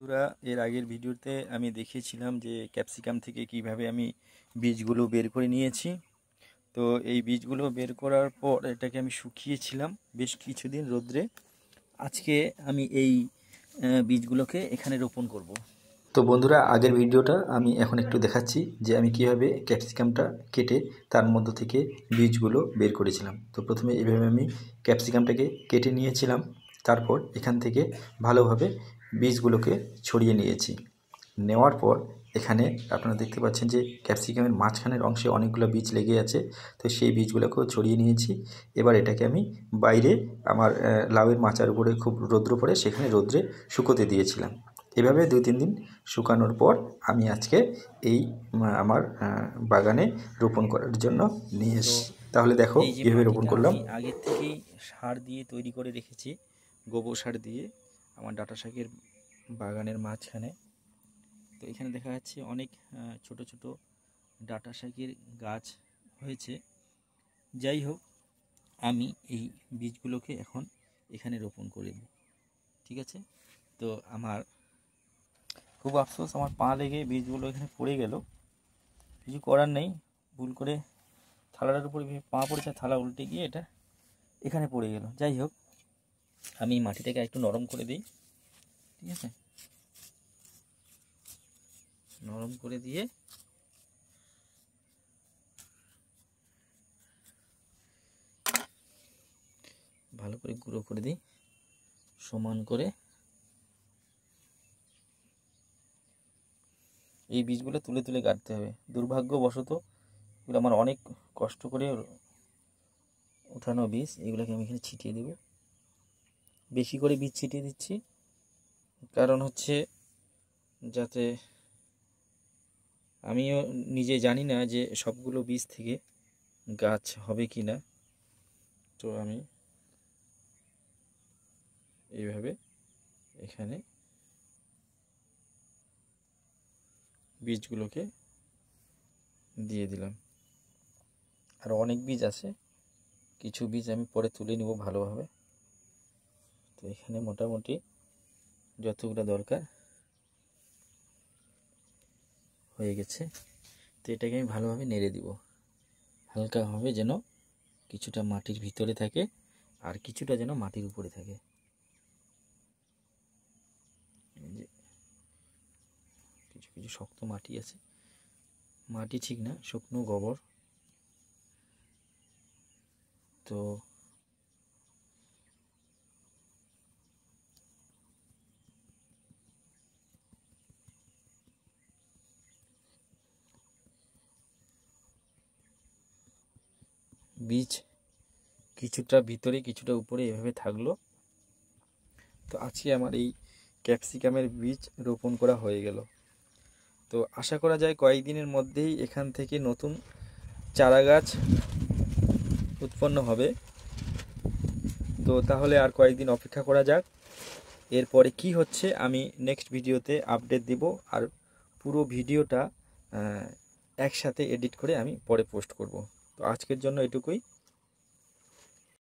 বন্ধুরা, এর আগের ভিডিওতে আমি দেখিয়েছিলাম যে ক্যাপসিকাম থেকে কিভাবে আমি বীজগুলো বের করে নিয়েছি। তো এই বীজগুলো বের করার পর এটাকে আমি শুকিয়েছিলাম বেশ কিছুদিন রোদ্রে। আজকে আমি এই বীজগুলোকে এখানে রোপণ করব। তো বন্ধুরা, আগের ভিডিওটা আমি এখন একটু দেখাচ্ছি যে আমি কিভাবে ক্যাপসিকামটা কেটে তার মধ্য থেকে বীজগুলো বের করেছিলাম। তো প্রথমে এইভাবে আমি ক্যাপসিকামটাকে কেটে নিয়েছিলাম, তারপর এখান থেকে ভালোভাবে বীজগুলোকে ছড়িয়ে নিয়েছি। নেওয়ার পর এখানে আপনারা দেখতে পাচ্ছেন যে ক্যাপসিকামের মাঝখানের অংশে অনেকগুলো বীজ লেগে আছে। তো সেই বীজগুলোকেও ছড়িয়ে নিয়েছি। এবার এটাকে আমি বাইরে আমার লাউয়ের মাচার উপরে খুব রৌদ্র পড়ে সেখানে রৌদ্রে শুকোতে দিয়েছিলাম। এভাবে 2-3 দিন শুকানোর পর আমি আজকে এই আমার বাগানে রোপণ করার জন্য নিয়ে এসেছি। তাহলে দেখো কীভাবে রোপণ করলাম। আগের থেকেই সার দিয়ে তৈরি করে রেখেছি, গোবর সার দিয়ে আমার ডাঁটা শাকের বাগানের মাঝখানে। তো এখানে দেখা যাচ্ছে অনেক ছোট ছোট ডাঁটা শাকের গাছ হয়েছে। যাই হোক, আমি এই বীজগুলোকে এখন এখানে রোপণ করে দেব, ঠিক আছে? তো আমার খুব আফসোস, আমার পা লেগে বীজগুলো এখানে পড়ে গেল। কিছু করার নেই, ভুল করে থালাটার উপরে পা পড়েছে, থালা উল্টে গিয়ে এটা এখানে পড়ে গেল। যাই হোক, আমি মাটিটাকে একটু নরম করে দিই, ঠিক আছে? নরম করে দিয়ে ভালো করে গুঁড়ো করে দিই, সমান করে। এই বীজগুলো তুলে তুলে গাড়তে হবে। দুর্ভাগ্যবশত এগুলো আমার অনেক কষ্ট করে ওঠানো বীজ, এগুলোকে আমি এখানে ছিটিয়ে দেব। বেশি করে বীজ ছিটিয়ে দিচ্ছি, কারণ হচ্ছে যাতে আমিও নিজে জানি না যে সবগুলো বীজ থেকে গাছ হবে কি না। তো আমি এইভাবে এখানে বীজগুলোকে দিয়ে দিলাম। আর অনেক বীজ আছে, কিছু বীজ আমি পরে তুলে নিব ভালোভাবে। তো এখানে মোটামুটি যতগুলো দরকার হয়ে গেছে। তো এটাকে আমি ভালোভাবে নেড়ে দিব, হালকাভাবে, যেন কিছুটা মাটির ভিতরে থাকে আর কিছুটা যেন মাটির উপরে থাকে। কিছু কিছু শক্ত মাটি আছে, মাটি ঠিক না, শুকনো গোবর। তো বীজ কিছুটা ভিতরে কিছুটা উপরে এভাবে থাকলো। তো আজকে আমার এই ক্যাপসিকামের বীজ রোপণ করা হয়ে গেল। তো আশা করা যায় কয়েকদিনের মধ্যেই এখান থেকে নতুন চারা গাছ উৎপন্ন হবে। তো তাহলে আর কয়েকদিন অপেক্ষা করা যাক। এরপরে কি হচ্ছে আমি নেক্সট ভিডিওতে আপডেট দিব। আর পুরো ভিডিওটা একসাথে এডিট করে আমি পরে পোস্ট করব। তো আজকের জন্য এটুকুই।